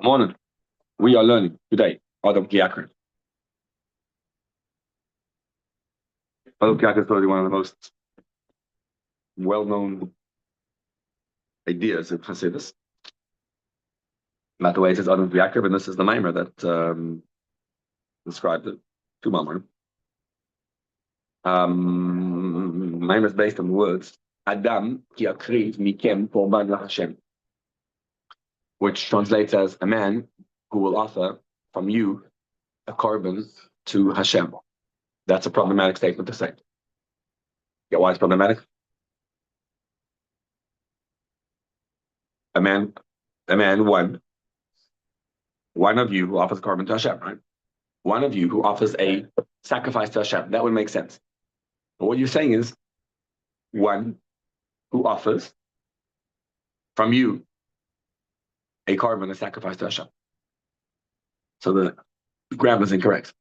Morning. We are learning today Adam Kiakar. Adam Kiakar is probably one of the most well-known ideas in Hasidus. Not the way it says Adam Kiakar, but this is the Maimer that described it. Two Maimer. Maimer is based on the words Adam Kiakriv Mikem Korban Hashem, which translates as a man who will offer from you a korban to Hashem. That's a problematic statement to say. Yeah, why is it problematic? A man, one of you who offers a korban to Hashem, right? One of you who offers a sacrifice to Hashem. That would make sense. But what you're saying is one who offers from you a korban, a sacrifice to Hashem. So the grammar is incorrect.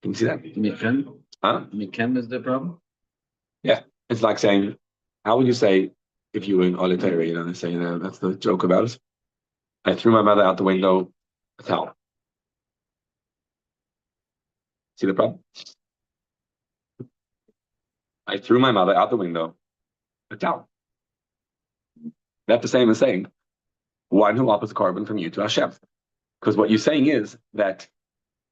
Can you see that? Mikem? Huh? Mikem is the problem? Yeah. It's like saying, how would you say if you were in Likutei, they say, that's the joke about it. I threw my mother out the window, a towel. See the problem? I threw my mother out the window, a towel. That's the same as saying, one who offers a korban from you to Hashem. Because what you're saying is that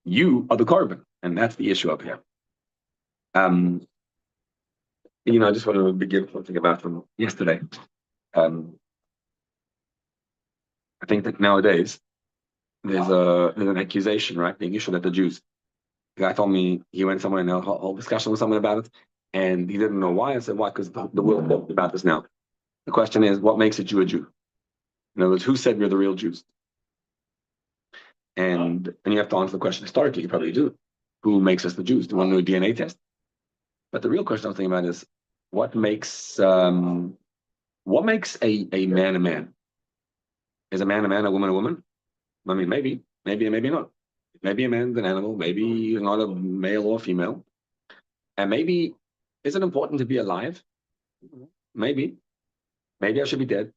you are the korban, and that's the issue up here. I just want to begin something about from yesterday. I think that nowadays there's an accusation, right, being issued at the Jews. The guy told me he went somewhere in a whole discussion with someone about it, and he didn't know why. I said, why? Because the world knows about this now. The question is, what makes a Jew a Jew? In other words, who said we're the real Jews? And you have to answer the question historically. You probably do. Who makes us the Jews? The one who DNA test. But the real question I'm thinking about is, what makes a man a man? Is a man, a woman a woman? I mean, maybe, maybe not. Maybe a man's an animal. Maybe he's not a male or female. And maybe, is it important to be alive? Maybe. Maybe I should be dead.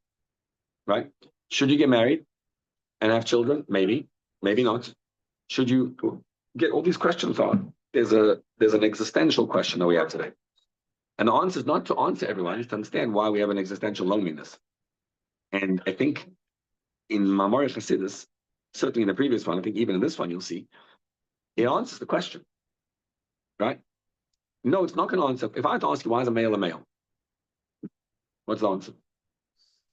Right? Should you get married and have children? Maybe. Maybe not. Should you get all these questions on? There's an existential question that we have today. And the answer is not to answer everyone, it's to understand why we have an existential loneliness. And I think in Mamar Chasidus, certainly in the previous one, I think even in this one, you'll see, it answers the question. Right? No, it's not going to answer. If I had to ask you, why is a male a male? What's the answer?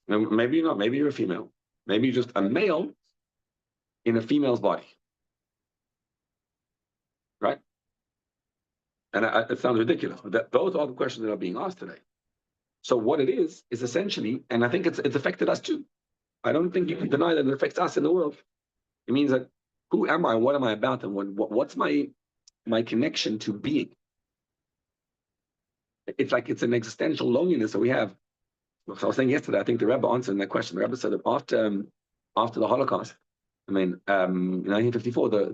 Maybe you're not. Maybe you're a female. Maybe you're just a male in a female's body. Right? And it sounds ridiculous, but those are the questions that are being asked today. So what it is essentially, and I think it's affected us too. I don't think you can deny that it affects us in the world. It means that who am I? What am I about? And what's my connection to being? It's like it's an existential loneliness that we have. So I was saying yesterday, I think the Rebbe answered that question. The Rebbe said that after the Holocaust, in 1954,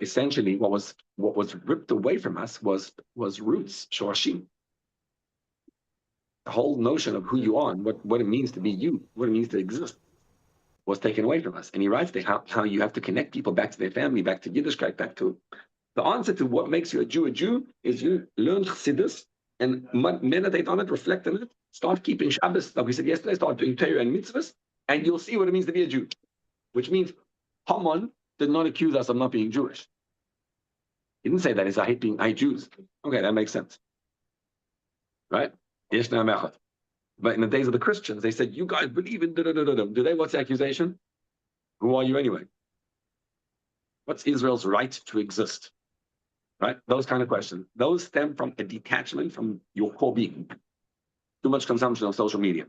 essentially what was ripped away from us was roots, shorashim. The whole notion of who you are and what it means to be you, what it means to exist, was taken away from us. And he writes there how you have to connect people back to their family, back to Yiddishkeit, back to the answer to what makes you a Jew is you learn Chassidus and meditate on it, reflect on it, start keeping Shabbos, like we said yesterday, start doing Torah and mitzvahs, and you'll see what it means to be a Jew. Which means Haman did not accuse us of not being Jewish. He didn't say that it's I hate Jews. Okay, that makes sense. Right? But in the days of the Christians, they said, you guys believe in do they? What's the accusation? Who are you anyway? What's Israel's right to exist? Right? Those kind of questions. Those stem from a detachment from your core being. Too much consumption of social media.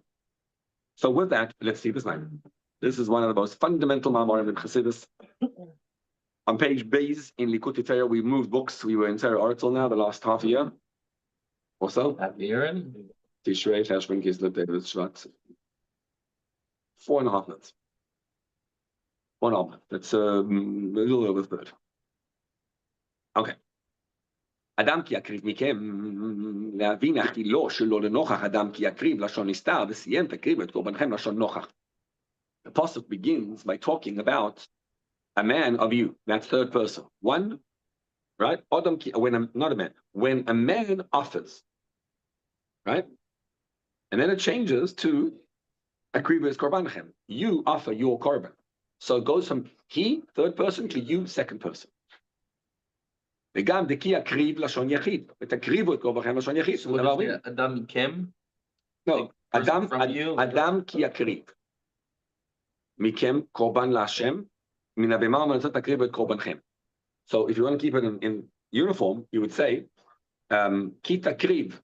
So with that, let's see this line. This is one of the most fundamental ma'amarim in Chassidus. On page Beis in Likutei, we moved books. We were in Torah Artel now, the last half a year or so. At the year-end? Tishrei, Tashbin, Kislev, David, Shvat. 4.5 minutes. 1.5 minutes. That's a little over a third. Okay. אדם כי יקריב מכם, להבין החילו שלא לנוכח אדם כי יקריב לשון נסתר, וסיים תקריב את קורבנכם לשון נוכח. The pasuk begins by talking about a man of you, that's third person. One, right? When a man offers, right? And then it changes to akriv es korbanchem. You offer your korban. So it goes from he, third person, to you, second person. וגם דקי יקריב לשון יחיד, ותקריבו את קורבנכם לשון יחיד. אדם מכם? No, אדם כי יקריב. מכם קורבן להשם, מן הבמה ומנצות תקריבו את קורבנכם. So if you want to keep it in uniform, you would say, כי תקריב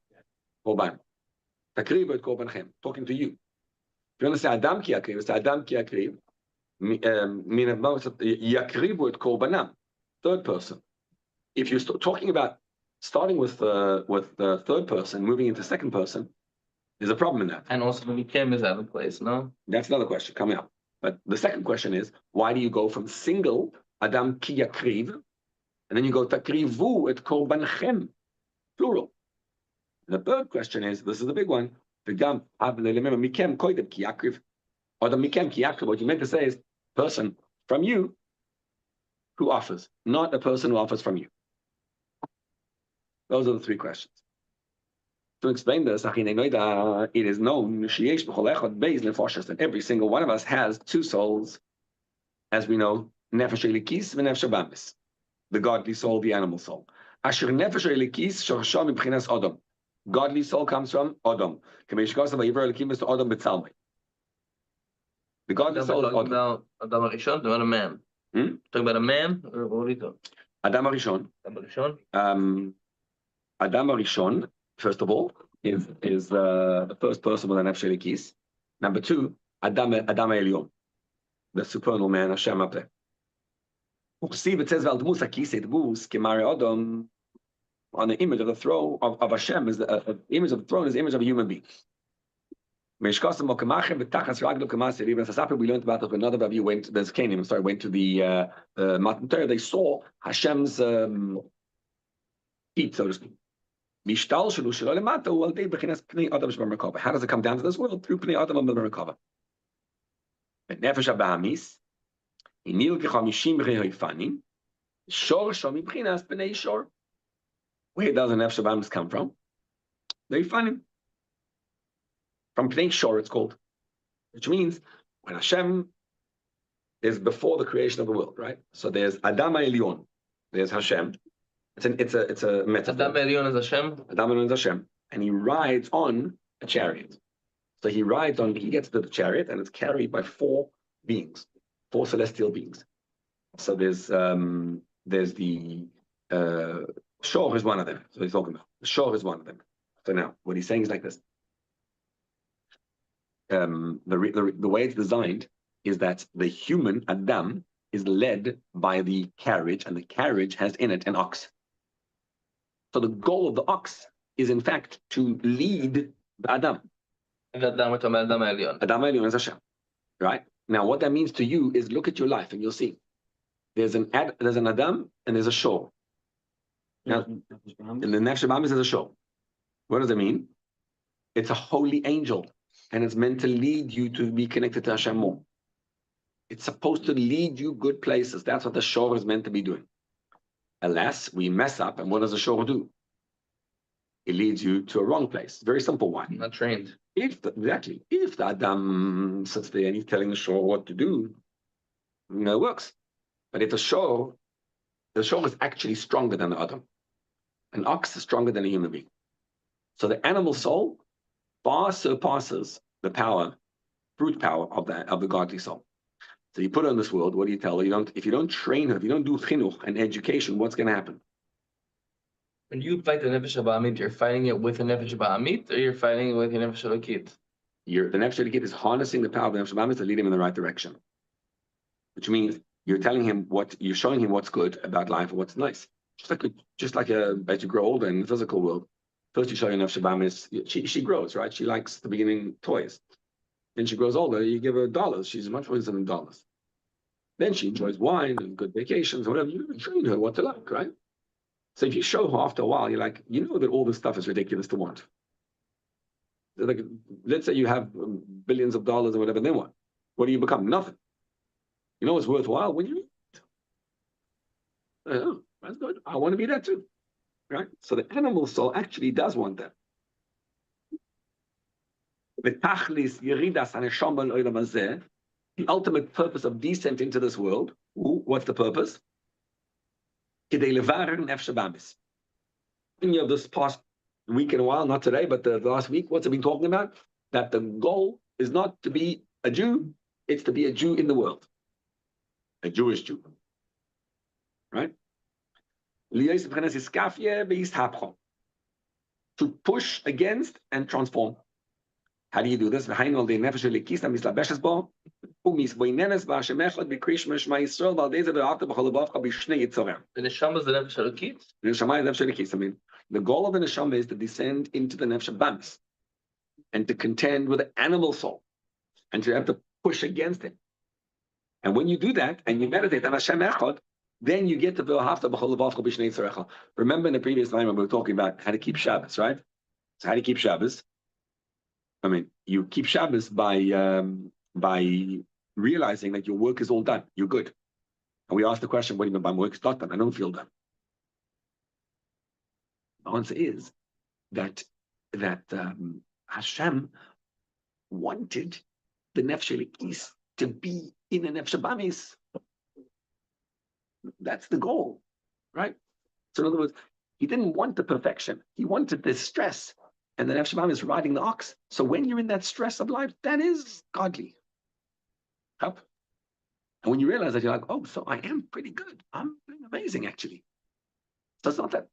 קורבן. תקריבו את קורבנכם, talking to you. If you want to say אדם כי יקריב, it's אדם כי יקריב, מן הבמה ומנצות יקריבו את קורבנם, third person. If you're talking about starting with the third person, moving into second person, there's a problem in that. And also Mikem is out of place, no? That's another question coming up. But the second question is, why do you go from single, Adam ki yakriv, and then you go takrivu et korbanchem, plural. The third question is, this is the big one, v'gam mikem koidem ki yakriv, or the mikem ki yakriv, what you meant to say is, person from you who offers, not a person who offers from you. Those are the three questions. To explain this, it is known that every single one of us has two souls, as we know, nefesh elikis v'nefesh bamis, the godly soul, the animal soul. Asher nefesh elikis shorsham mibchinas Adam. Godly soul comes from Adam. The godly soul is Adam. Adam Arishon, not a man. Talking about a man, or what are you talking? Adam Arishon. Adam Arishon. Adam Arishon, first of all, is the first person with an nefesh elikis. Number two, Adam Elyon, the supernal man, Hashem up there. See, it says Valdmus Akis Bus Kemare Adam, on the image of the throne of Hashem is the image of the throne is the image of a human being. We learned about it. Another of you went. There's Canaan. Sorry, went to the Matan Torah. They saw Hashem's feet, so to speak. How does it come down to this world? Through Pnei Adam and Merkava. Nefesh Abahamis, Inil Kechamishim Rehoifanim, Shor Shomi Bchinas Bnei Shor. Where does the Nefesh Abahamis come from? Rehoifanim. From Pnei Shor, it's called, which means when Hashem is before the creation of the world, right? So there's Adam Elyon, there's Hashem. It's a metaphor. Adam Elyon is Hashem. Adam Elyon is Hashem, and he rides on a chariot. So he gets to the chariot, and it's carried by four beings, four celestial beings. So there's the Shor is one of them. So he's talking about the Shor is one of them. So now what he's saying is like this. The way it's designed is that the human Adam is led by the carriage, and the carriage has in it an ox. So the goal of the ox is, in fact, to lead the Adam. Adam Elyon. Adam Elyon is Hashem, right? Now, what that means to you is look at your life, and you'll see there's an Adam and there's a Shor. Now, in the Nefesh Abahamis is a Shor. What does it mean? It's a holy angel, and it's meant to lead you to be connected to Hashem more. It's supposed to lead you good places. That's what the Shor is meant to be doing. Alas, we mess up, and what does the Shor do? It leads you to a wrong place. Very simple one. Not trained. If the Adam sits there and he's telling the Shor what to do, it works. But if the Shor is actually stronger than the Adam. An ox is stronger than a human being. So the animal soul far surpasses the brute power of the godly soul. So you put her in this world, what do you tell her? If you don't train her, if you don't do chinuch and education, what's going to happen? When you fight the Nefesh Abahamit, you're fighting it with a Nefesh Abahamit, or you're fighting it with your Nefesh Elokit? The Nefesh Elokit is harnessing the power of the Nefesh Abahamit to lead him in the right direction. Which means you're showing him what's good about life and what's nice. Just like as you grow older in the physical world, first you show your Nefesh Abahamit, she grows, right? She likes the beginning toys. Then she grows older, you give her dollars. She's much more interested in dollars. Then she enjoys wine and good vacations, whatever. You train her what to like, right? So if you show after a while, you're like, you know that all this stuff is ridiculous to want. Like, let's say you have billions of dollars or whatever, then what? What do you become? Nothing. You know what's worthwhile when you oh, that's good. I want to be that too. Right? So the animal soul actually does want that. The ultimate purpose of descent into this world, what's the purpose? In this past week and a while, not today, but the last week, what's it been talking about? That the goal is not to be a Jew, it's to be a Jew in the world. A Jewish Jew. Right? To push against and transform. How do you do this? The neshama is the nefesh elokit. I mean, the goal of the neshama is to descend into the nefesh bamis and to contend with the animal soul and to have to push against it. And when you do that and you meditate on Hashem Echad, then you get to v'ahavta b'chol levavcha b'shnei tzorecha. Remember in the previous time when we were talking about how to keep Shabbos, right? So how do you keep Shabbos? I mean, you keep Shabbos by realizing that your work is all done. You're good. And we asked the question, what do you mean by my work's not done? I don't feel done. The answer is that Hashem wanted the Nefesh Elikis to be in the Nefesh Bamis. That's the goal, right? So in other words, he didn't want the perfection. He wanted the stress. And the Nefesh Bamis is riding the ox. So when you're in that stress of life, that is godly. Help. And when you realize that, you're like, oh, so I am pretty good. I'm doing amazing, actually. So it's not that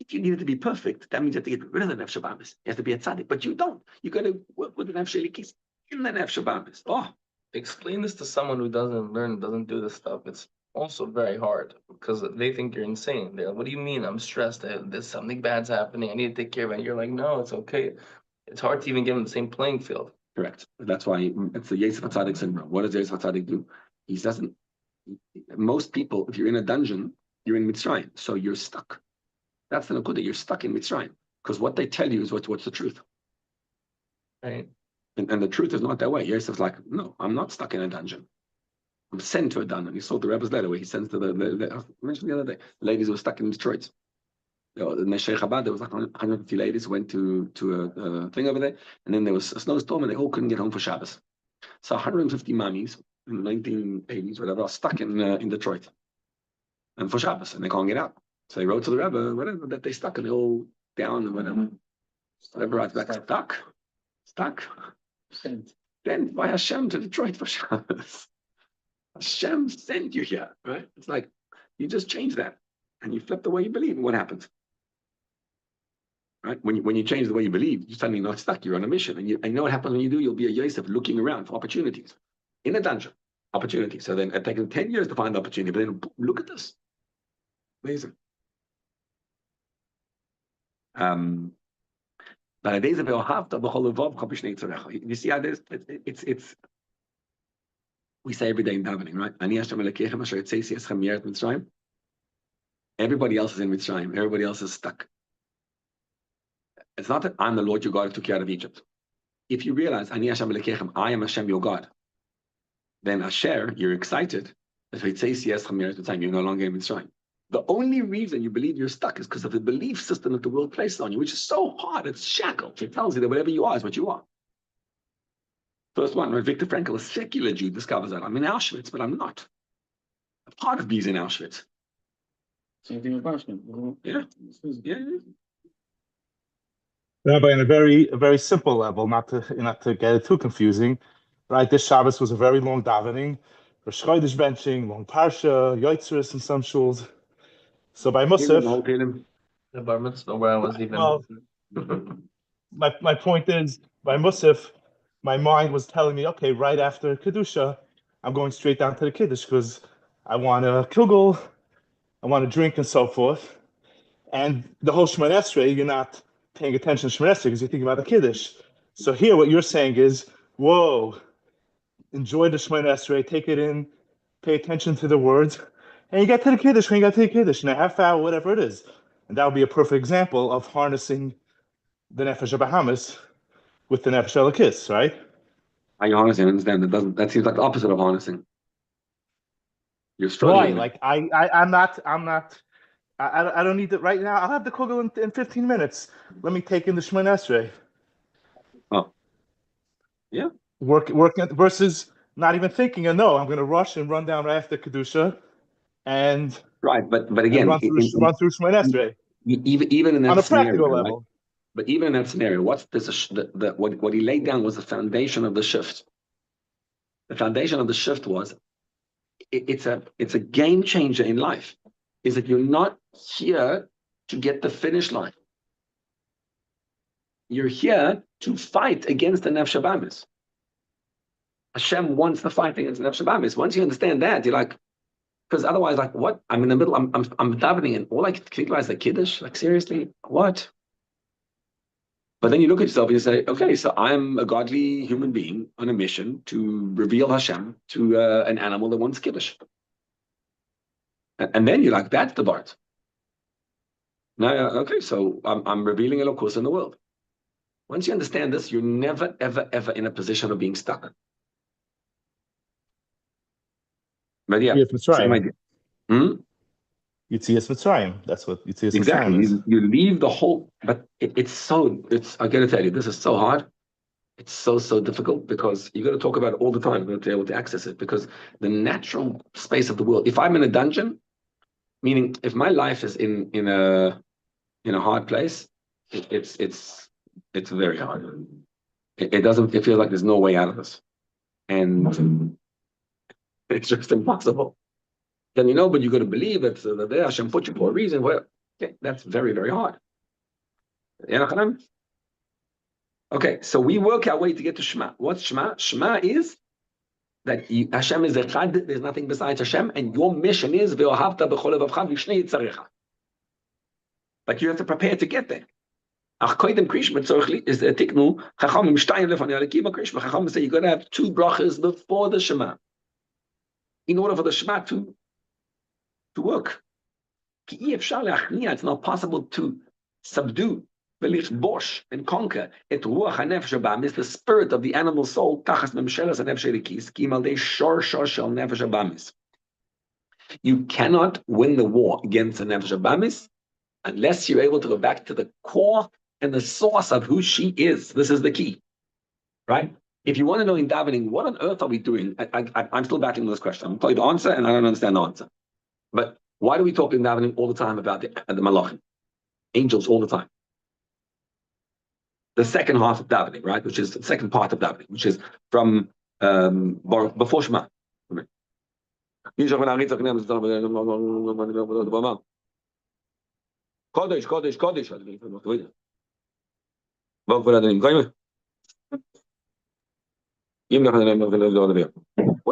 if you need it to be perfect, that means you have to get rid of the Nefesh Bamis. You have to be a tzaddik, but you don't. You got to work with the Nefesh Elikis in the Nefesh Bamis. Oh. Explain this to someone who doesn't do this stuff. It's also very hard because they think you're insane. They're like, what do you mean? I'm stressed. There's something bad's happening. I need to take care of it. And you're like, no, it's okay. It's hard to even get on the same playing field. Correct. That's why it's the Yosef HaTzadik syndrome. What does Yosef HaTzadik do? He doesn't. Most people, if you're in a dungeon, you're in Mitzrayim, so you're stuck. That's the Nakuda. You're stuck in Mitzrayim because what they tell you is what's the truth. Right. And the truth is not that way. Yosef's like, no, I'm not stuck in a dungeon. I'm sent to a dungeon. You saw the Rebbe's letter where he sends to I mentioned the other day, ladies who were stuck in Detroit. The Neshei Chabad, there was like 150 ladies who went to a thing over there, and then there was a snowstorm and they all couldn't get home for Shabbos. So 150 mummies in the 1980s, whatever, are stuck in Detroit. And for Shabbos, and they can't get out. So they wrote to the Rebbe, whatever, that they stuck and they're all down and whatever. So the Rebbe writes back, stuck. Sent by Hashem to Detroit for Shabbos. Hashem sent you here, right? It's like you just change that and you flip the way you believe, and what happens? Right? When you change the way you believe, you're suddenly not stuck. You're on a mission, and you know what happens when you do. You'll be a Yosef looking around for opportunities in a dungeon. Opportunity. So then it takes 10 years to find the opportunity, but then look at this, amazing. You see how this? It's. We say every day in davening, right? Everybody else is in Mitzrayim. Everybody else is stuck. It's not that I'm the Lord your God who took you out of Egypt. If you realize, Ani Hashem Elekechem, I am Hashem your God, then Asher, you're excited that you're no longer in Mitzrayim. The only reason you believe you're stuck is because of the belief system that the world places on you, which is so hard. It's shackled. It tells you that whatever you are is what you are. First one, right? Viktor Frankl, a secular Jew, discovers that I'm in Auschwitz, but I'm not. A part of me is in Auschwitz. Same thing with Bashkin. Yeah. Rabbi, on a very simple level, not to get it too confusing, right? This Shabbos was a very long davening, Rosh Chodesh benching, long parsha, Yoitzeris in some shuls. So by Musaf, The bar mitzvah where I was even. well, my point is, by Musaf, my mind was telling me, okay, right after Kedusha, I'm going straight down to the Kiddush because I want to kugel, I want to drink and so forth. And the whole Shemoneh Esrei, you're not paying attention to Shemoneh Esrei because you're thinking about the Kiddush. So here what you're saying is, whoa, enjoy the Shemoneh Esrei, take it in, pay attention to the words, and you get to the Kiddush when you get to the Kiddush in a half hour, whatever it is. And that would be a perfect example of harnessing the Nefesh Bahamas with the Nefesh Elokis, right? How you harnessing? Understand that seems like the opposite of harnessing. You're struggling. Why? Like I'm not I don't need it right now. I'll have the kugel in 15 minutes. Let me take in the Shemon Esrei. Oh, yeah. Work versus not even thinking. And no, I'm going to rush and run down right after kedusha, and Right, but again, run through Shemon Esrei even in on that a scenario, practical right? level. But even in that scenario, what he laid down was the foundation of the shift. The foundation of the shift was it's a game changer in life. Is that you're not here to get the finish line. You're here to fight against the Nefesh Bahamis. Hashem wants to fight against the Nefesh Bahamis. Once you understand that, you're like, because otherwise, like, what? I'm in the middle. I'm davening, and all I can think about is the kiddush. Like, seriously, what? But then you look at yourself and you say, okay, so I'm a godly human being on a mission to reveal Hashem to an animal that wants kiddush. And then you're like, that's the Bart. Now, okay, so I'm revealing Elokus in the world. Once you understand this, you're never, ever, ever in a position of being stuck. But yeah, same idea. Yitzias Mitzrayim. That's what Yitzias Exactly. Mitzrayim is. You leave the whole, but it's I got to tell you, this is so hard. It's so difficult because you got to talk about it all the time to be able to access it, because the natural space of the world, if I'm in a dungeon, meaning if my life is in a hard place, it's very hard. It feels like there's no way out of this. And it's just impossible. Then but you got to believe it. So that Hashem put you for a reason. Well, okay, that's very, very hard. Okay, so we work our way to get to Shema. What's Shema? Shema is that Hashem is Echad, there's nothing besides Hashem, and your mission is Ve'ohavta b'chol levavcha v'shnei yitzarecha. But you have to prepare to get there. Ach koidem krish b'tzorich is the tiknu chachamim shtayim lefanei alekim krish. Chachamim say you're going to have 2 brachas before the Shema, in order for the Shema to work. It's not possible to subdue, bosh, and conquer it ruach hanefesh abamis, the spirit of the animal soul, tachas memshelas hanefesh elikis, kimal de shor shel nefesh abamis. You cannot win the war against the nefesh abamis unless you're able to go back to the core and the source of who she is. This is the key, right? If you want to know in davening, what on earth are we doing? I'm still battling with this question. I'm going to tell you the answer, and I don't understand the answer. But why do we talk in davening all the time about the malachim, angels all the time? The second half of davening, right, which is the second part of davening, which is from before Shema. What do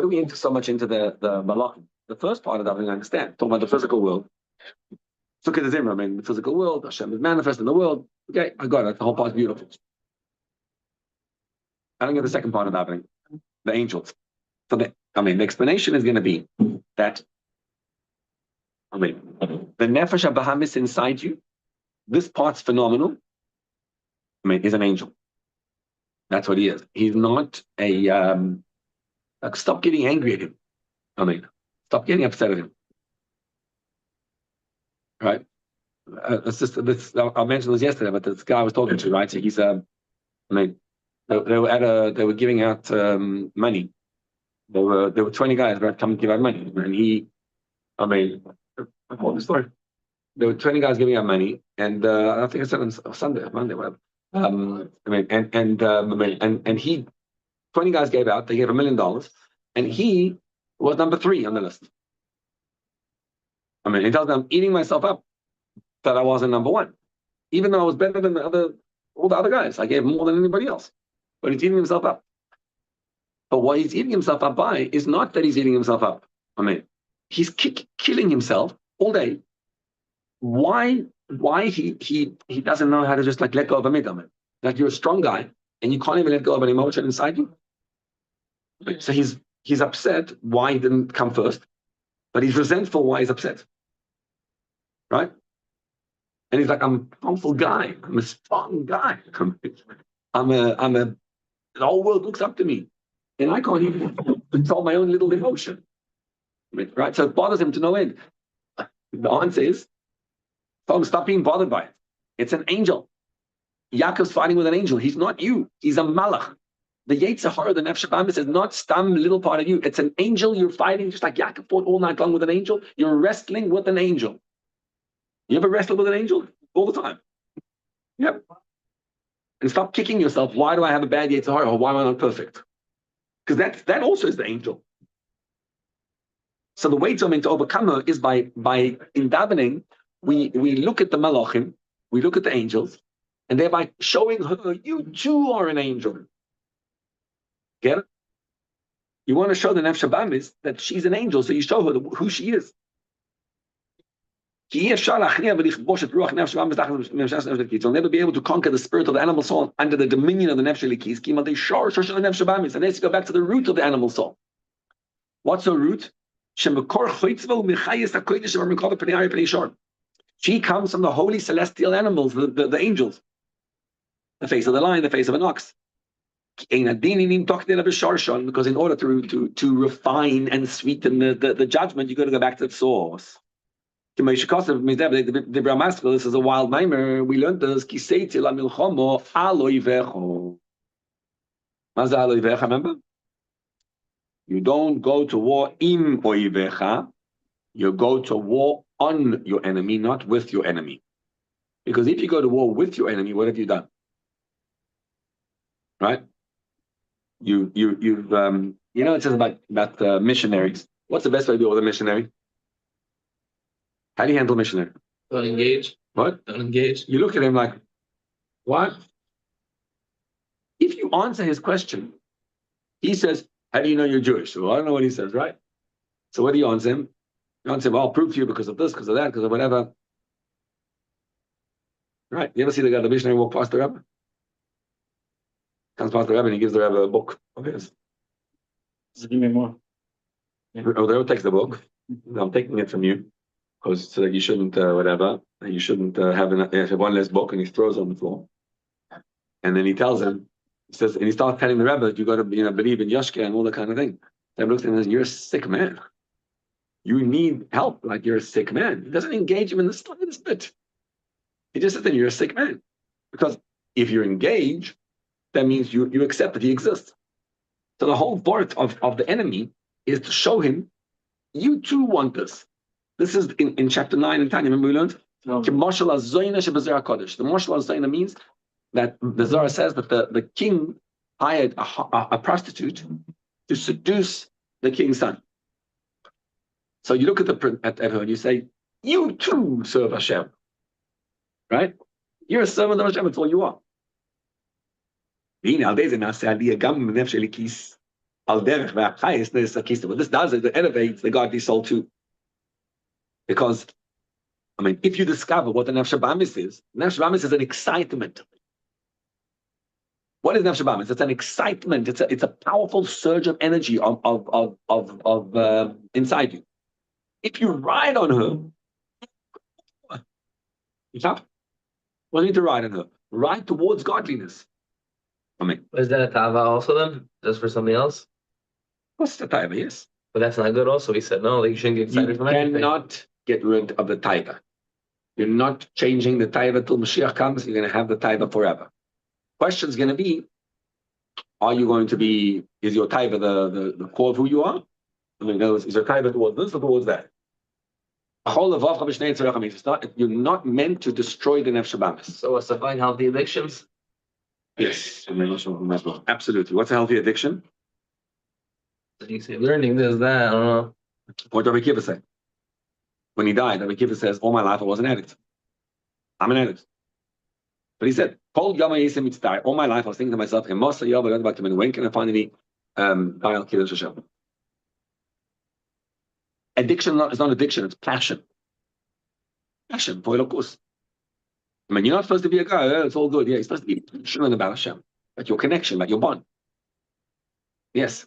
we enter so much into the malachim? The first part of that, I understand. Talking about the physical world. Look at the Zimmer. I mean, the physical world, Hashem is manifest in the world. Okay, I got it. The whole part's beautiful. I don't get the second part of happening. The angels. So the explanation is going to be that, the Nefesh Bahamis inside you, this part's phenomenal. Is an angel. That's what he is. He's not stop getting angry at him. Stop getting upset at him. Right? I mentioned this yesterday, but this guy I was talking to, right? So he's they were giving out money. There were 20 guys that come to give out money, and I told the story. There were 20 guys giving out money, and I think I said on Sunday, Monday, whatever. And 20 guys gave out. They gave $1 million, and he was number 3 on the list. He tells me I'm eating myself up that I wasn't number 1, even though I was better than all the other guys. I gave more than anybody else, but he's eating himself up. But what he's eating himself up by is not that he's eating himself up. He's killing himself all day. Why he doesn't know how to just let go of a midah? Like, you're a strong guy and you can't even let go of an emotion inside you. So he's upset why he didn't come first, but he's resentful why he's upset. Right? And he's like, I'm a powerful guy. I'm a strong guy. The whole world looks up to me. And I can't even control my own little emotion. Right? So it bothers him to no end. The answer is, stop being bothered by it. It's an angel. Yaakov's fighting with an angel. He's not you. He's a malach. The Yetzer Hara, the Nefesh Habahamis, is not some little part of you. It's an angel you're fighting, just like Yaakov fought all night long with an angel. You're wrestling with an angel. You ever wrestle with an angel? All the time. Yep. And stop kicking yourself. Why do I have a bad Yetzer Hara? Or why am I not perfect? Because that also is the angel. So the way to overcome her is by in davening, we look at the malachim, we look at the angels, and thereby showing her, you too are an angel. Get it? You want to show the Nefesh Habahamis that she's an angel, so you show her who she is. You'll never be able to conquer the spirit of the animal soul under the dominion of the Nefesh Habahamis, unless you go back to the root of the animal soul. What's her root? She comes from the holy celestial animals, the angels. The face of the lion, the face of an ox. Because in order to refine and sweeten the judgment, you got to go back to the source. This is a wild mimer. We learned this. Remember? You don't go to war im oivecha. You go to war on your enemy, not with your enemy. Because if you go to war with your enemy, what have you done? Right? You've it says about missionaries. What's the best way to deal with a missionary? How do you handle a missionary? Don't engage. What? Don't engage. You look at him like, what? If you answer his question, he says, how do you know you're Jewish? Well, I don't know what he says, right? So what do you answer him? You answer him, well, I'll prove to you because of this, because of that, because of whatever. Right? You ever see the missionary walk past the rabbi? Comes past the rabbi and he gives the rabbi a book of his. Just give me more. The rabbi takes the book. I'm taking it from you because so that you shouldn't, you shouldn't have one less book, and he throws it on the floor. And then he tells him, he says, and he starts telling the rabbi that you got to believe in Yashka and all that kind of thing. The rabbi looks at him and says, you're a sick man. You need help like you're a sick man. He doesn't engage him in the slightest bit. He just says that you're a sick man. Because if you engage, that means you accept that he exists. So the whole part of the enemy is to show him, you too want this. This is in chapter 9 in Tanya. Remember we learned? The Mashal HaZayna means that the Zohar says that the king hired a prostitute to seduce the king's son. So you look at her and you say, you too serve Hashem. Right? You're a servant of Hashem, that's all you are. What this does is it elevates the godly soul too. Because, if you discover what the Nefesh Habahamis is an excitement. What is Nefesh Habahamis? It's an excitement. It's a powerful surge of energy of inside you. If you ride on her, you stop. What do you need to ride on her? Ride towards godliness. Is that a tava also then? Just for something else? What's the taiva? Yes. But that's not good also. He said, no, like you shouldn't get excited from anything. You cannot get rid of the taiva. You're not changing the taiva till Mashiach comes. You're going to have the taiva forever. Question's going to be, is your taiva the core of who you are? Is your taiva towards this or towards that? You're not meant to destroy the Nefesh Habahamis. So what's to find healthy addictions? Yes, absolutely. What's a healthy addiction? You say learning this, that, I don't know. What did Rabbi Kiva say? When he died, Rabbi Kiva says, all my life I was an addict. I'm an addict. But he said, all my life I was thinking to myself, when can I finally die Kiddush Hashem? Addiction is not addiction, it's passion. Passion, for Elokus. You're not supposed to be a guy, it's all good. Yeah, you're supposed to be passionate about Hashem, about your connection, about your bond. Yes.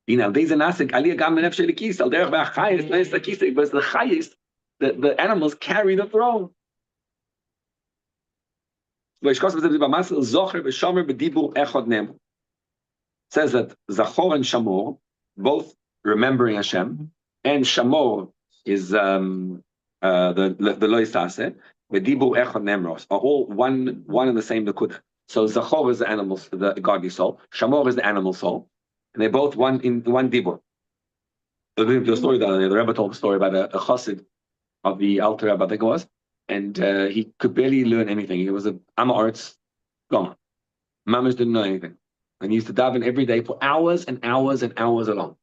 The the animals carry the throne. Says that Zachor and Shamor, both remembering Hashem, and Shamor is the Loisase, the Dibur Echad Nemros are all one and the same Nakuda. So Zachor is the animal, the godly soul. Shamor is the animal soul, and they're both one in one Dibur. The story the Rebbe told a story about a chassid of the Alter Rebbe, I think it was, and he could barely learn anything. He was a Amma Arts gone. Mamish didn't know anything. And he used to daven every day for hours and hours and hours along.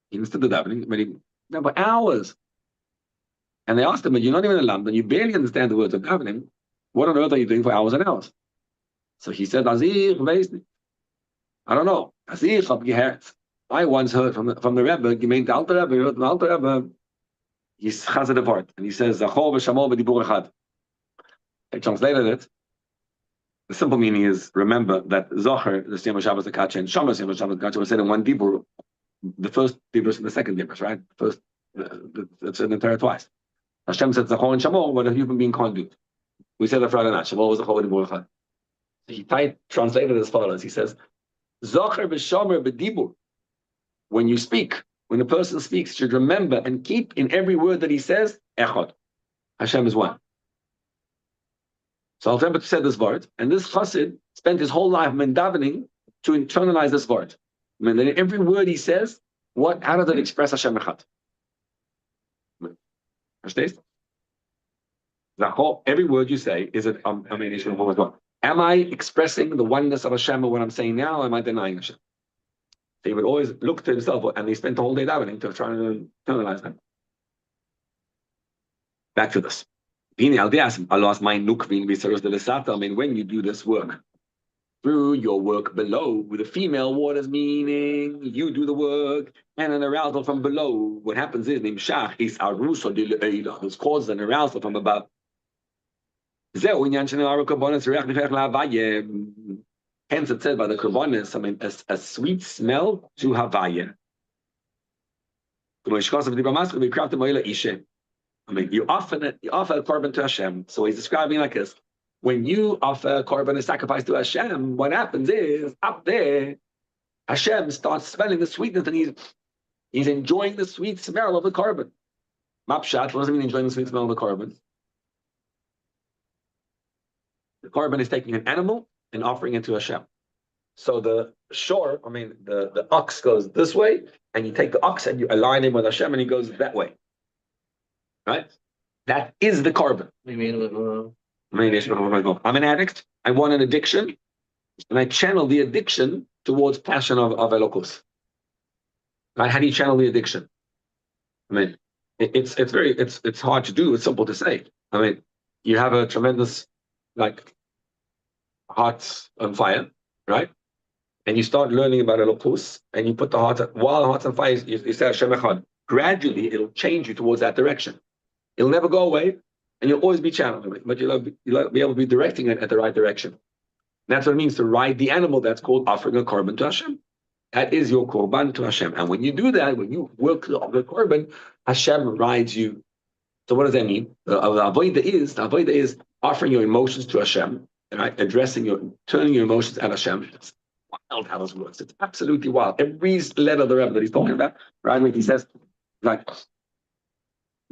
He understood the davening, but for hours. And they asked him, but you're not even in London, you barely understand the words of davening. What on earth are you doing for hours and hours? So he said, Azir, I don't know. Azir, hab gehört. I once heard from the Rebbe, gemeint the Alter Rebbe, heard from the Alter Rebbe, he's chazed the word, and he says, Zachor v'shamor v'dibur echad. I translated it. The simple meaning is, remember that Zohar, the Siyam Shabbos Akacha, and Shama Siyam Shabbos Akacha was said in one dibur, the first dibur and the second dibur, right? First, it's in the Torah twice. Hashem said Zachor and Shamor, what a human being can't do. We said that Friday night, Shamor was Zachor v'dibur echad. He translated as follows. He says, Zohar v'shamor v'dibur. When you speak, when a person speaks, should remember and keep in every word that he says, Echad. Hashem is one. So Alter Rebbe said this word, and this chassid spent his whole life davening to internalize this word. I mean, that in every word he says, how does it express Hashem Echad? Verstehst? Every word you say is it. Am I expressing the oneness of Hashem or what I'm saying now? Or am I denying Hashem? So he would always look to himself, and he spent the whole day davening to try to internalize that. Back to this. I mean, when you do this work, through your work below, with the female waters, meaning you do the work, and an arousal from below, what happens is, this causes an arousal from above. Hence it said by the Korbanos, a sweet smell to Havaya. You offer a korban to Hashem. So he's describing like this. When you offer a korban, a sacrifice to Hashem, what happens is, up there, Hashem starts smelling the sweetness, and he's enjoying the sweet smell of the korban. Mapshat, what does it mean enjoying the sweet smell of the korban? The korban is taking an animal and offering it to Hashem. So the ox goes this way, and you take the ox and you align him with Hashem, and he goes that way. Right? That is the korban. I'm an addict. I want an addiction, and I channel the addiction towards passion of Elokus. Right? How do you channel the addiction? I mean, it's hard to do. It's simple to say. I mean, you have a tremendous heart on fire, right? And you start learning about Elokus, and you put while the heart's on fire, you say Hashem Echad. Gradually, it'll change you towards that direction. It'll never go away, and you'll always be channeling it, but you'll be able to be directing it at the right direction. And that's what it means to ride the animal. That's called offering a korban to Hashem. That is your korban to Hashem. And when you do that, when you work the korban, Hashem rides you. So what does that mean? The avodah is offering your emotions to Hashem, right? Turning your emotions at Hashem. It's wild how this works. It's absolutely wild. Every letter of the Rebbe that he's talking about, right? When he says,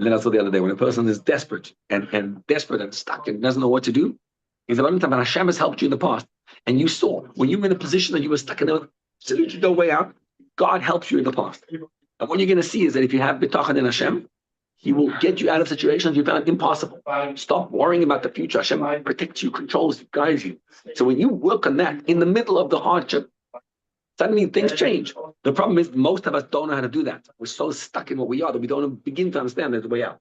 then I saw the other day, when a person is desperate and stuck and doesn't know what to do, he's about time, and Hashem has helped you in the past. And you saw, when you were in a position that you were stuck in, there was absolutely no way out, God helps you in the past. And what you're going to see is that if you have bitachon in Hashem, He will get you out of situations you found impossible. Stop worrying about the future. Hashem protects you, controls you, guides you. So when you work on that, in the middle of the hardship, suddenly things change. The problem is most of us don't know how to do that. We're so stuck in what we are that we don't begin to understand there's a way out.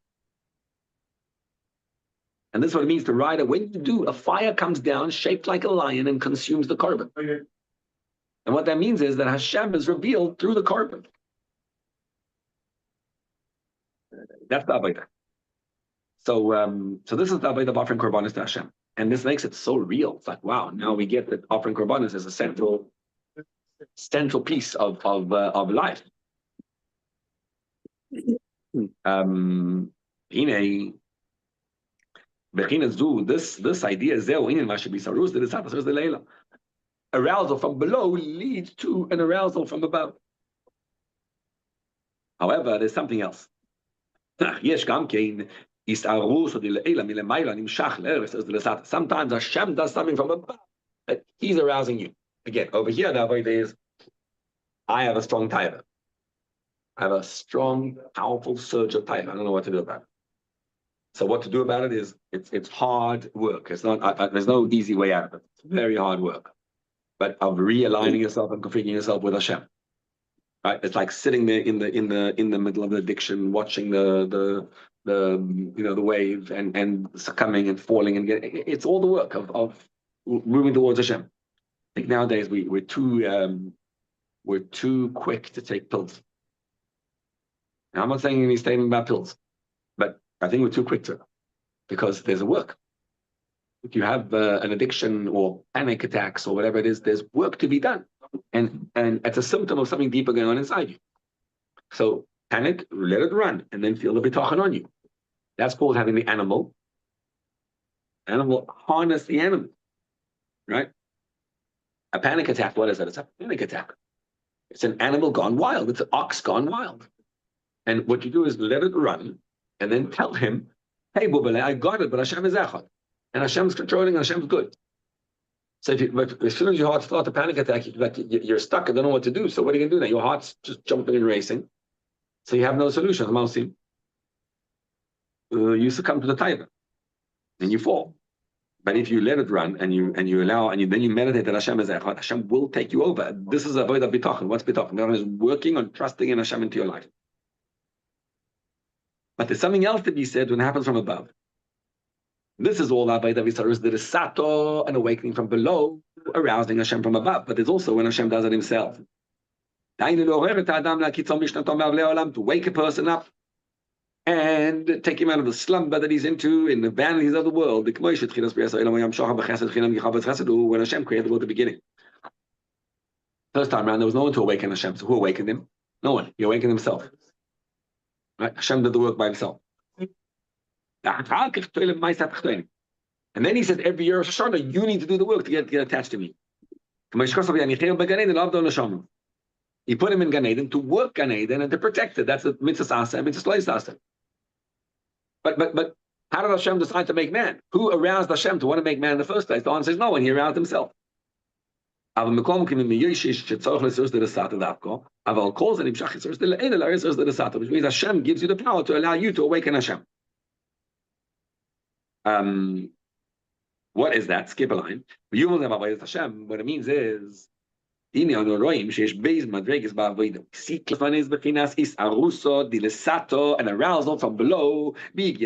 And this is what it means to ride it. When you do, a fire comes down shaped like a lion and consumes the korban. And what that means is that Hashem is revealed through the korban. That's the Avodah. So this is the Avodah of offering korbanos to Hashem. And this makes it so real. It's like, wow, now we get that offering korbanos is a central piece of life. Hine, this idea is arousal from below leads to an arousal from above. However, there's something else. Sometimes Hashem does something from above, but He's arousing you. Again, over here, the avodah is, I have a strong taiva. I have a strong, powerful surge of taiva. I don't know what to do about it. So what to do about it is, it's hard work. It's not. There's no easy way out of it. It's very hard work, but of realigning yourself and configuring yourself with Hashem. Right? It's like sitting there in the middle of the addiction, watching the wave and succumbing and falling and getting. It's all the work of moving towards Hashem. I think nowadays we're too quick to take pills. Now, I'm not saying any statement about pills, but I think we're too quick to, because there's a work. If you have an addiction or panic attacks or whatever it is, there's work to be done. And it's a symptom of something deeper going on inside you. So panic, let it run, and then feel the bitachon on you. That's called having the animal harness the animal, right? A panic attack, what is that? It's a panic attack. It's an animal gone wild. It's an ox gone wild. And what you do is let it run, and then tell him, hey, Bubale, I got it, but Hashem is echad. And Hashem's controlling, and Hashem's good. So as soon as your heart starts a panic attack, you're stuck and don't know what to do. So what are you going to do now? Your heart's just jumping and racing. So you have no solution. You succumb to the taiva, and you fall. But if you let it run and you allow, and then you meditate that Hashem is echad, Hashem will take you over. This is avodah bitachon. What's bitachon? God is working on trusting in Hashem into your life. But there's something else to be said when it happens from above. This is all avodah v'sarus, the sato, an awakening from below, arousing Hashem from above. But there's also when Hashem does it Himself. To wake a person up and take him out of the slumber that he's into, in the vanities of the world. When Hashem created the world at the beginning. First time around, there was no one to awaken Hashem. So who awakened Him? No one. He awakened Himself. Right? Hashem did the work by Himself. And then He says, every year, Shoshana, you need to do the work to get attached to me. He put him in Gan Eden to work Gan Eden and to protect it. That's the mitzvah asa and mitzvah lois asa. But how did Hashem decide to make man? Who aroused Hashem to want to make man in the first place? The answer is no one. He aroused Himself. Which means Hashem gives you the power to allow you to awaken Hashem. What is that? Skip a line. What it means is, see, an arousal from below, with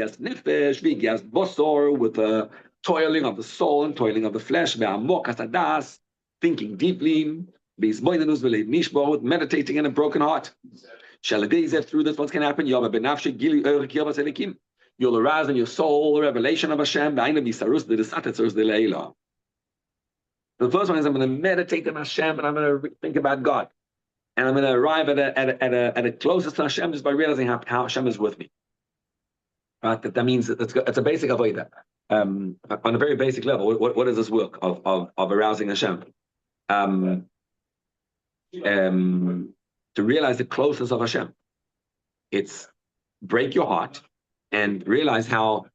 the toiling of the soul and toiling of the flesh, thinking deeply, with meditating in a broken heart. Through this, what's going to happen? You'll arouse in your soul the revelation of Hashem. The first one is, I'm going to meditate on Hashem and I'm going to think about God. And I'm going to arrive at a closest to Hashem just by realizing how Hashem is with me. Right? That means it's a basic avodah. On a very basic level, what is this work of arousing Hashem? To realize the closeness of Hashem. It's break your heart and realize how,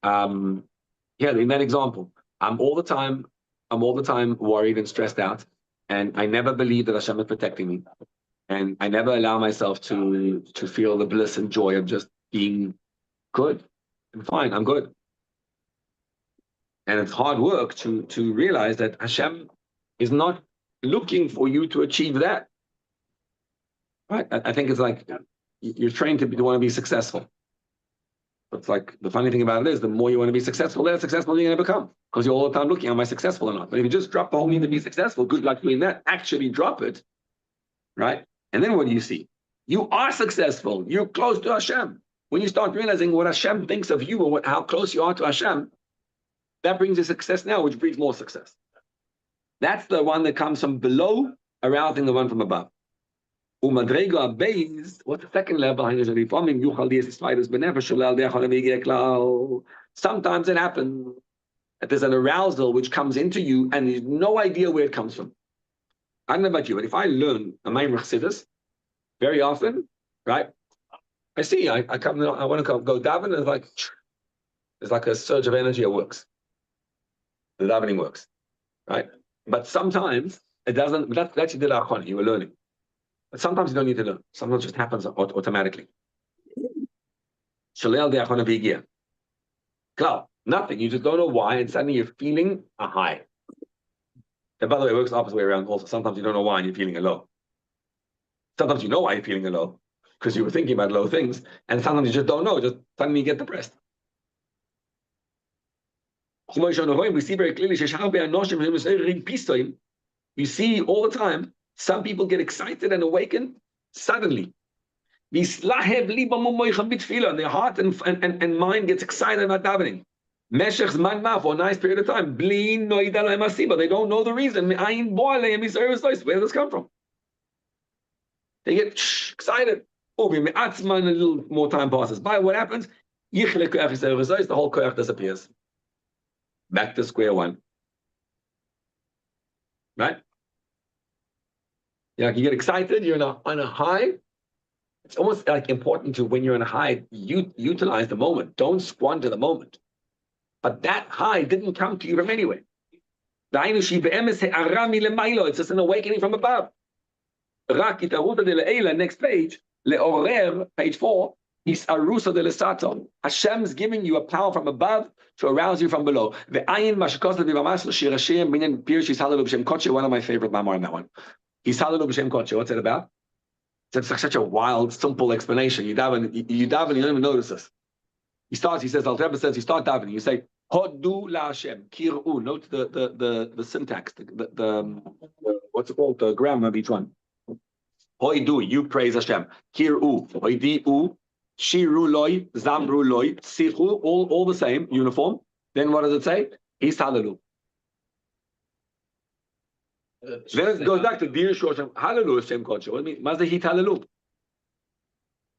in that example, I'm all the time worried and stressed out, and I never believe that Hashem is protecting me, and I never allow myself to feel the bliss and joy of just being good and fine. I'm good, and it's hard work to realize that Hashem is not looking for you to achieve that. Right? I think it's like you're trained to want to be successful. It's like the funny thing about it is, the more you want to be successful, the less successful you're going to become, because you're all the time looking, am I successful or not? But if you just drop the whole need to be successful, good luck doing that. Actually drop it, right? And then what do you see? You are successful. You're close to Hashem. When you start realizing what Hashem thinks of you or how close you are to Hashem, that brings you success now, which brings more success. That's the one that comes from below, arousing the one from above. Umadrega base, what's the second level? Sometimes it happens that there's an arousal which comes into you and there's no idea where it comes from. I don't know about you, but if I learn a Maimon Chassidus very often, right? I see, I come, I want to go daven, and there's like a surge of energy. It works. The davening works, right? But sometimes it doesn't. That's you did achon. You were learning. But sometimes you don't need to learn. Sometimes it just happens automatically. Shalel de achon avigia. Klar, nothing. You just don't know why, and suddenly you're feeling a high. And by the way, it works the opposite way around also. Sometimes you don't know why and you're feeling a low. Sometimes you know why you're feeling a low, because you were thinking about low things, and sometimes you just don't know, just suddenly you get depressed. We see very clearly, you see all the time, some people get excited and awakened suddenly. Their heart and mind gets excited about davening. For a nice period of time. But they don't know the reason. Where does this come from? They get excited. A little more time passes by. What happens? The whole koach disappears. Back to square one. Right? You get excited, you're on a high. It's almost like important to, when you're on a high, you utilize the moment. Don't squander the moment. But that high didn't come to you from anywhere. It's just an awakening from above. Next page, page 4, is arusa de lesato. Hashem's giving you a power from above to arouse you from below. One of my favorite mamar on that one. What's it about? It's such a wild, simple explanation. You daven, you don't even notice this. He says, Al Rebbe says, you start davening, you say, Hodu la Hashem, Kir'u. Note the syntax, the what's it called, the grammar of each one. Hoidu, you praise Hashem. Kir'u, Hoidi'u, Shiru loy, Zamru loy, Tzichu, all the same, uniform. Then what does it say? Halalu. Then it goes back to Dir Shoshem, Halalu Hashem Kodesh. What do you mean? Mazda hit Halalu.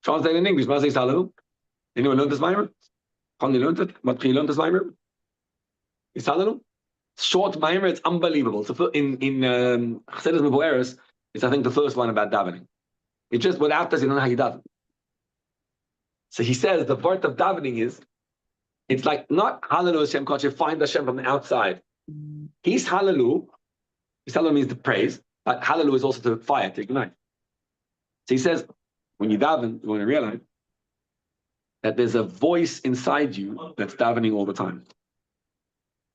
Translate in English, Mazda is Halalu. Anyone learned this Maimer? Connie learned it? Matri learned this Maimer? Is Halalu? Short Maimer, it's unbelievable. So in Chassidus Mevoeres, it's I think the first one about davening. It's just without this, you don't know how you daven. So he says the part of davening is, it's like not Halalu Hashem Kodesh, find Hashem from the outside. He's Halalu. Halalu means to praise, but Halalu is also to fire, to ignite. So he says, when you daven, you want to realize that there's a voice inside you that's davening all the time.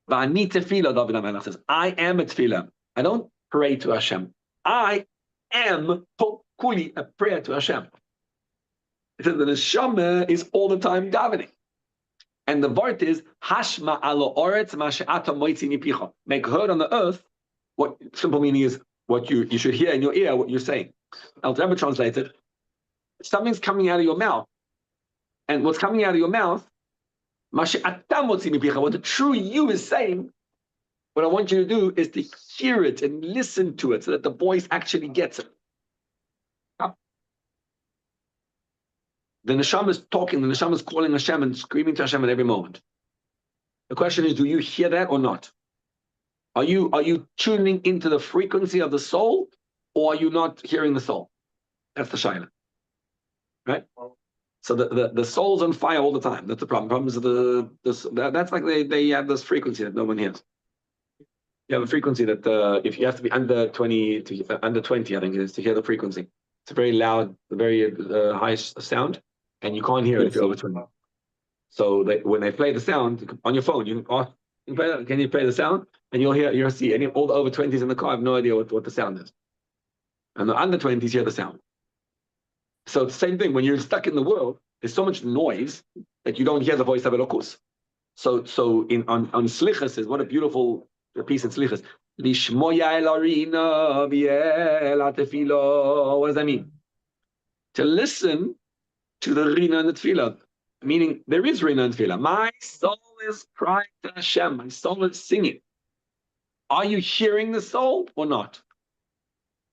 V'ani tefillah, David HaMelech says, I am a tefillah. I don't pray to Hashem. I am kuli, a prayer to Hashem. It says the neshama is all the time davening. And the word is, Hashma alo oretz ma she'ata moitzi mipicha. Make heard on the earth. What simple meaning is what you should hear in your ear, what you're saying. Al Rebbe translated, something's coming out of your mouth. And what's coming out of your mouth, what the true you is saying, what I want you to do is to hear it and listen to it so that the voice actually gets it. The neshama is talking, the neshama is calling Hashem and screaming to Hashem at every moment. The question is, do you hear that or not? Are you tuning into the frequency of the soul, or are you not hearing the soul? That's the shaila, right? So the soul's on fire all the time. That's the problem. The problem is that's like they have this frequency that no one hears. You have a frequency that if you have to be under 20 under 20, I think it is, to hear the frequency. It's a very loud, very high sound, and you can't hear it if you're over 20. So when they play the sound on your phone, can you play the sound? And you'll see all the over 20s in the car have no idea what the sound is. And the under 20s hear the sound. So it's the same thing. When you're stuck in the world, there's so much noise that you don't hear the voice of Elokus. So on Slichas is what a beautiful piece in Slichas. What does that mean? To listen to the Rina and the Tefillah. Meaning there is Rina and Tefillah. My soul is crying to Hashem. My soul is singing. Are you hearing the soul or not?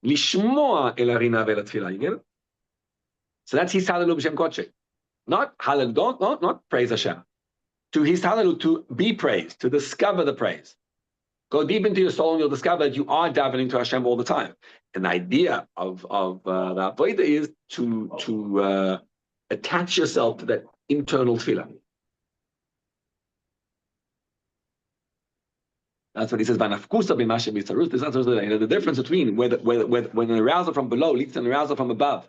Lishmoa el harina ve'el tefillah. You get it? So that's Hisalelu b'Shem Kodshe. Not Hallel, not praise Hashem. To Hisalelu, to be praised, to discover the praise. Go deep into your soul and you'll discover that you are davening to Hashem all the time. And the idea of the Avodah is to attach yourself to that internal tefillah. That's what he says. The difference between when an arousal from below leads to an arousal from above.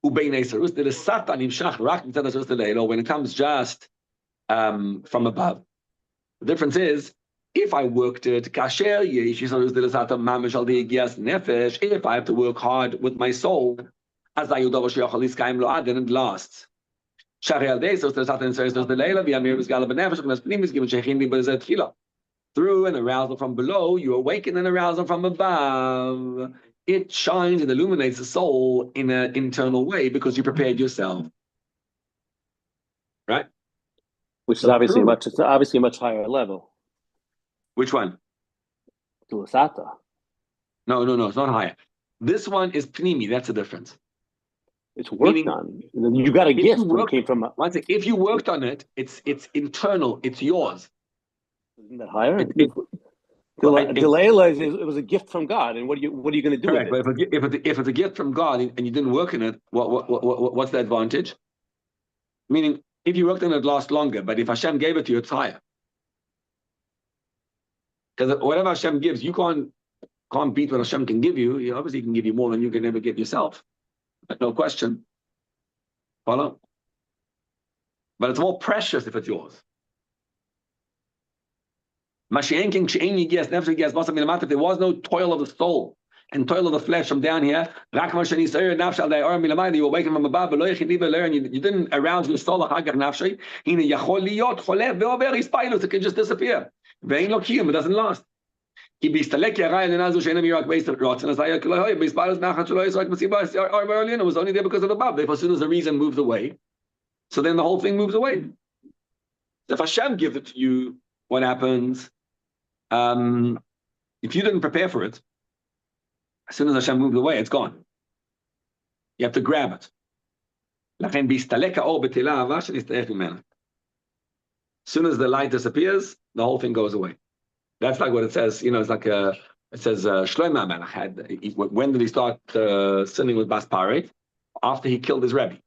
When it comes just from above. The difference is, if I worked it, if I have to work hard with my soul, then it lasts. Through an arousal from below, you awaken an arousal from above. It shines and illuminates the soul in an internal way because you prepared yourself. Right? Which is obviously a much higher level. Which one? Tulasata. No, it's not higher. This one is pnimi. That's the difference. It's worked on. You got a gift that came from. If you worked on it, it's internal. It's yours. Isn't that higher? Delayla, it was a gift from God, and what are you going to do correct, with it? But if it's a gift from God and you didn't work in it, what's the advantage? Meaning, if you worked on it, last longer. But if Hashem gave it to you, it's higher. Because whatever Hashem gives, you can't beat what Hashem can give you. He obviously can give you more than you can ever give yourself. But no question. Follow? But it's more precious if it's yours. If there was no toil of the soul and toil of the flesh from down here, you awaken from above, and you didn't arouse your soul, it can just disappear. It doesn't last. It was only there because of the above. Therefore, as soon as the reason moves away, so then the whole thing moves away. If Hashem gives it to you, what happens? If you didn't prepare for it, as soon as Hashem moves away, it's gone. You have to grab it. As soon as the light disappears, the whole thing goes away. That's like what it says. It's like it says Shlomo Melech had. When did he start sinning with Bas Paret? After he killed his Rebbe,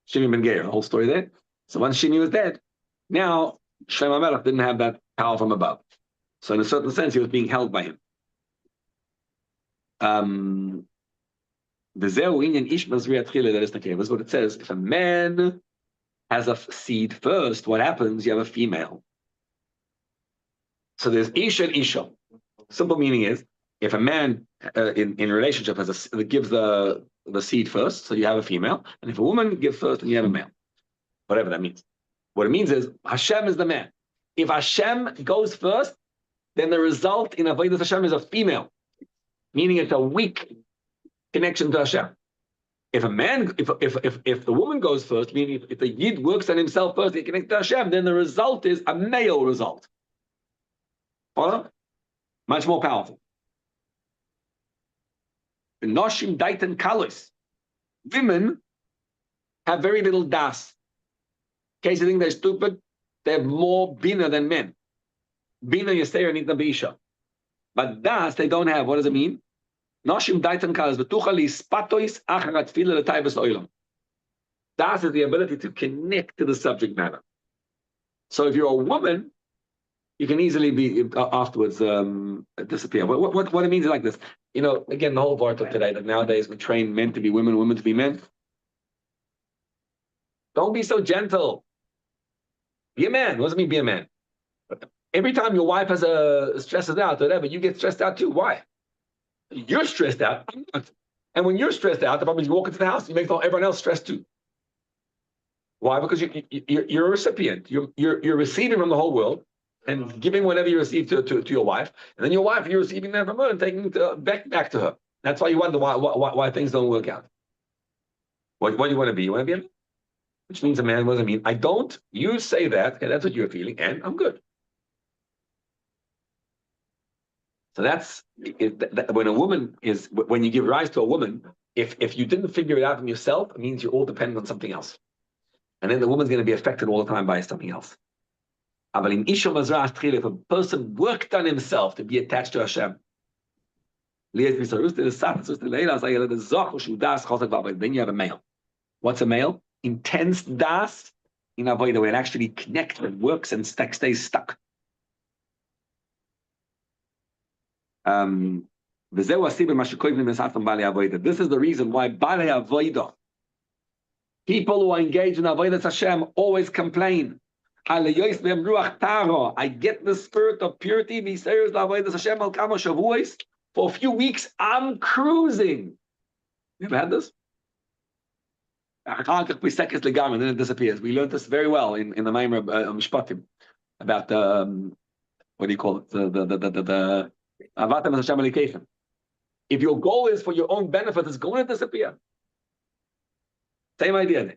Shimi ben Geir. The whole story there. So once Shimi was dead, now Shlomo Melech didn't have that power from above. So in a certain sense, he was being held by him. That is what it says. If a man has a seed first, what happens? You have a female. So there's Isha and Isha. Simple meaning is, if a man in relationship gives the seed first, so you have a female, and if a woman gives first, then you have a male. Whatever that means. What it means is, Hashem is the man. If Hashem goes first, then the result in Avodas Hashem is a female, meaning it's a weak connection to Hashem. If a man, if the woman goes first, meaning if the Yid works on himself first, he connects to Hashem, then the result is a male result. Follow? Much more powerful. Noshim daitan kalos. Women have very little das. In case you think they're stupid, they have more bina than men. Bina Yasser need Isha. But das they don't have. What does it mean? Noshim daitan kalos betucha li spatois acharat fila l'taivas oilam. Das is the ability to connect to the subject matter. So if you're a woman, you can easily be afterwards disappear. What it means is like this. Again, the whole part of today that nowadays we train men to be women, women to be men. Don't be so gentle. Be a man. What does it mean, be a man? Every time your wife stresses out, whatever, you get stressed out too. Why? You're stressed out. I'm not. And when you're stressed out, the problem is you walk into the house, you make everyone else stressed too. Why? Because you're a recipient. You're receiving from the whole world and giving whatever you receive to your wife, and then your wife, you're receiving that from her and taking it back to her. That's why you wonder why things don't work out. What do you want to be? You want to be a man? Which means a man. What does it mean? I don't. You say that, and that's what you're feeling, and I'm good. So that's when a woman is, when you give rise to a woman, if you didn't figure it out from yourself, it means you're all dependent on something else. And then the woman's going to be affected all the time by something else. If a person worked on himself to be attached to Hashem, then you have a male. What's a male? Intense das in avodah, where it actually connects and works and stays stuck. This is the reason why Balei Avodah, people who are engaged in Avodah Hashem, always complain. I get the spirit of purity for a few weeks. I'm cruising. You ever had this? Then it disappears. We learned this very well in the Maimer Mishpatim about the what do you call it? The Avatam Hashem Elikechem. If your goal is for your own benefit, it's going to disappear. Same idea.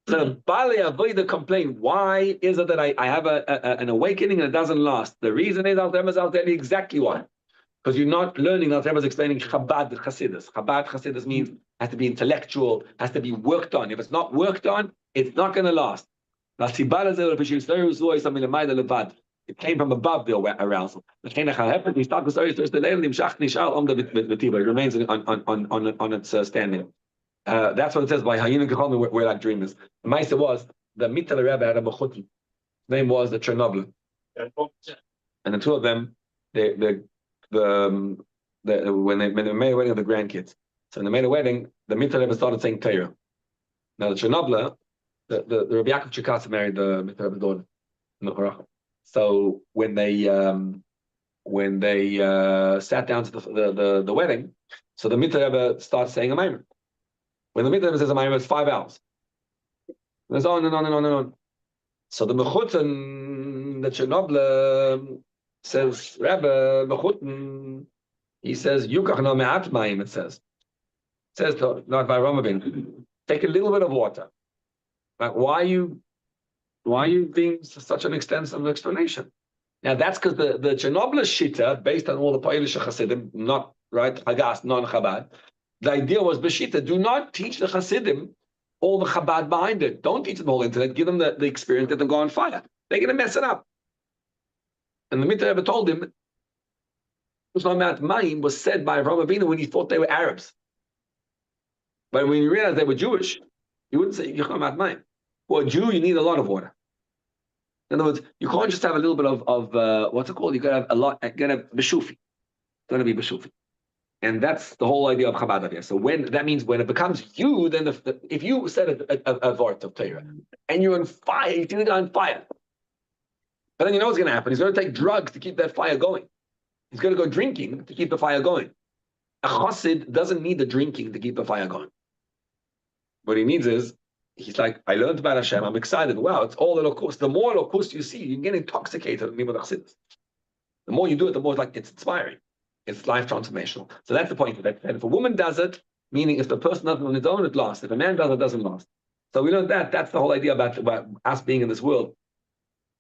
So the Balei Avodah complain, why is it that I have an awakening and it doesn't last? The reason is, I'll tell you exactly why. Because you're not learning, I'll tell you explaining Chabad Chassidus. Chabad Chassidus means has to be intellectual, has to be worked on. If it's not worked on, it's not going to last. It came from above the arousal. It remains on its standing. That's what it says by Hayyin Kecholmi, where that dream is. The Maisa was the Mittel Rebbe had a Mechuti. His name was the Chernobyl, and the two of them, when they made a wedding of the grandkids. So when they made a wedding, the Mittel Rebbe started saying Torah. Now the Chernobyl, the Rabbi Yaakov Chikatz married the Mittel Rebbe's daughter. So when they sat down to the wedding, so the Mittel Rebbe starts saying a Maimer. When the Mittel Rebbe says a Maimer, it's 5 hours. There's on and on and on and on. So the Mechutin, the Chernobyl, says, Rebbe, Mechutin, he says, Yukach no me'at mayim, it says. It says, not by Ramabin, take a little bit of water. Like, why are you being such an extensive explanation? Now that's because the Chernobyl Shita, based on all the Polish Hasidim, not right, Hagas, non-Chabad. The idea was Beshita, do not teach the Hasidim all the Chabad behind it. Don't teach them the whole internet. Give them the experience that they'll go on fire. They're going to mess it up. And the Mittel Rebbe told him, Usman Mayim was said by Avraham Avinu when he thought they were Arabs. But when he realized they were Jewish, he wouldn't say Yicham Mayim. For a Jew, you need a lot of water. In other words, you can't just have a little bit of what's it called? You got to have a lot. You got to have beshufi. It's going to be beshufi, and that's the whole idea of Chabad here. So when that means when it becomes you, then if you said a vart of Torah and you're on fire, you feel on fire, but then you know what's going to happen. He's going to take drugs to keep that fire going. He's going to go drinking to keep the fire going. A chassid doesn't need the drinking to keep the fire going. What he needs is, he's like, I learned about Hashem. I'm excited. Wow, it's all Elokus. The more Elokus you see, you get intoxicated. The more you do it, the more it's inspiring. It's life transformational. So that's the point of it. And if a woman does it, meaning if the person does it on its own, it lasts. If a man does it, it doesn't last. So we learned that. That's the whole idea about us being in this world,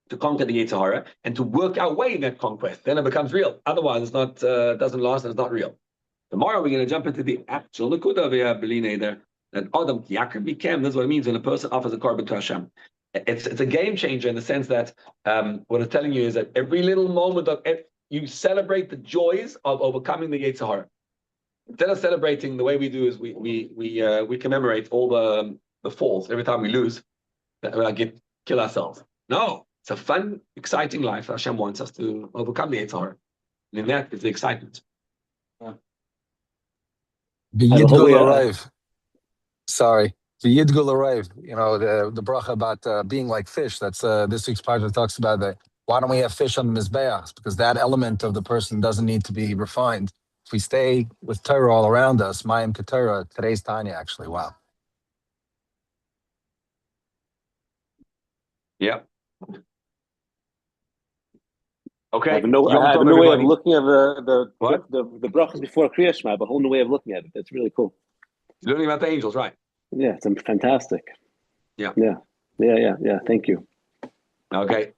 to conquer the Yetzer Hara and to work our way in that conquest. Then it becomes real. Otherwise, it's not doesn't last and it's not real. Tomorrow we're going to jump into the actual Likutei there. That Adam Yakir became, that's what it means when a person offers a korban to Hashem. It's a game changer in the sense that what it's telling you is that every little moment of you celebrate the joys of overcoming the Yetzer Hara. Instead of celebrating, the way we do is we commemorate all the falls every time we lose, that we kill ourselves. No, it's a fun, exciting life. Hashem wants us to overcome the Yetzer Hara, and in that is the excitement. The Yidgul arrive. Sorry, the Yidgul arrive. You know, the bracha about being like fish. That's this week's project talks about that. Why don't we have fish on the mizbeach? Because that element of the person doesn't need to be refined. If we stay with Torah all around us, Mayim Ketorah, today's Tanya actually. Wow. Yeah. Okay. I have no way of looking at the brachas before Kriya Shema. I have a whole new way of looking at it. That's really cool. Learning about the angels, right? Yeah, it's fantastic. Yeah. Thank you. Okay.